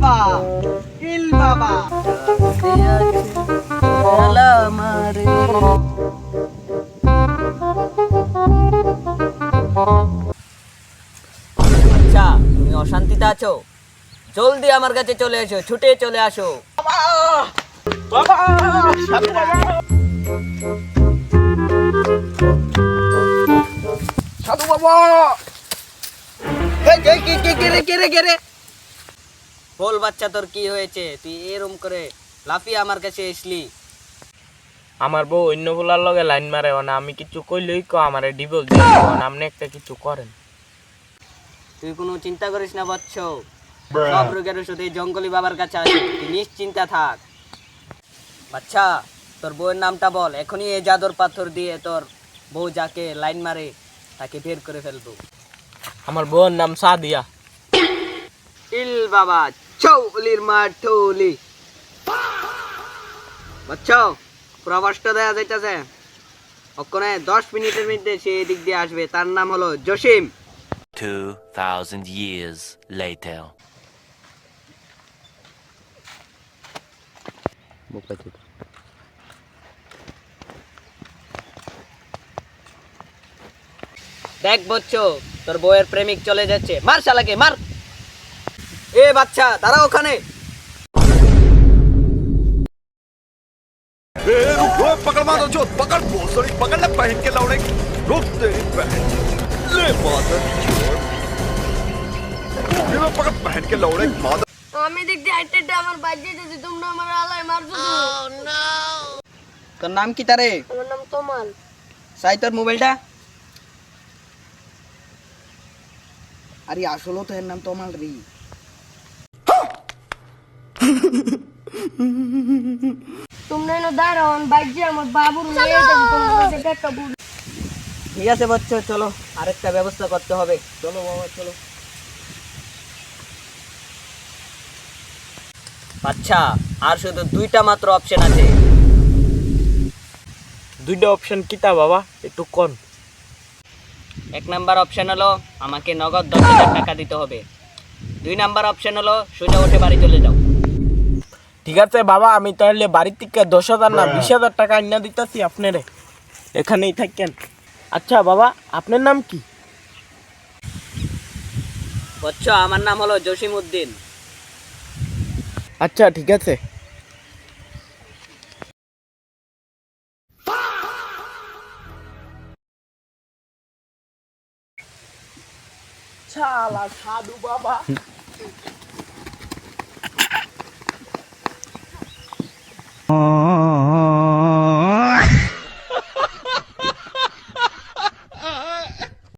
বাবা, ইল বাবা। আচ্ছা, তুমি অশান্তিতে আছো? জলদি আমার কাছে চলে এসো, ছুটে চলে আসো। বাবা, সাধু বাবা, সাধু বাবা। এই কে রে? বল বাচ্চা, তোর কি হয়েছে? তুই এরম করে লাফিয়ে আমার কাছে এসলি? আমার বউ অন্য পোলার লগে লাইন মারে না, আমি কিছু কইলেই আমারে ডিভোর্স দিয়ে আপনি একটা কিছু করেন। তুই কোনো চিন্তা করিস না বৎস, সব রোগের ওষুধ এই জঙ্গলি বাবার কাছে আছে, তুই নিশ্চিন্তা থাক। বাচ্চা, তোর বউয়ের নামটা বল, এখনই এই জাদুর পাথর দিয়ে তোর বউ যাকে লাইন মারে তাকে বের করে ফেলবো। আমার বউয়ের নাম সাদিয়া। ইল বাবা, চৌলির মাঠলি। বাচ্চা, প্রবাসটা দেয়া যাইতেছে, ওখানে 10 মিনিটের মধ্যে সে এদিক দিয়ে আসবে। তার নাম হলো জসিম। 2000 years later. দেখ বচ্চ, তোর বউয়ের প্রেমিক চলে যাচ্ছে, মার শালাকে মার। এ বাচ্চা, দাঁড়া ওখানে। पकड़ मारो जो पकड़ भोसड़ी पकड़ ले पहन के लौड़े रुक तेरी बहन ले मादर चोद ये मैं पकड़ पहन के लौड़े मादर আমি দেখতে আইতে আমার বাজে যেতে তোমরা আমার আলাই মারছো তো। তোর নাম কি তারে? আমার নাম তমাল। সাই তোর মোবাইলটা। আরে আসলে তো এর নাম তমাল রে। তোমরা এনো দাঁড়াও, আমি বাজে আমার বাবুর নিয়ে যাবো তোমার কাছে একটা বুড়ি। ঠিক আছে বচ্চ, চলো আরেকটা ব্যবস্থা করতে হবে। চলো বাবা চলো। আচ্ছা, আর শুধু 2টা মাত্র অপশন আছে। 2টা অপশন কিতা বাবা, একটু কোন? 1 নাম্বার অপশন হলো আমাকে নগদ 10,000 টাকা দিতে হবে। 2 নাম্বার অপশন হলো সোজা উঠে বাড়ি চলে যাও। ঠিক আছে বাবা, আমি তাহলে বাড়ি থেকে 10,000 না 20,000 টাকা আইনা দিতেছি আপনারে, এখানেই থাকেন। আচ্ছা বাবা, আপনার নাম কি? বচ্চ, আমার নাম হলো জসিম উদ্দিন। আচ্ছা ঠিক আছে। শালা সাধু বাবা।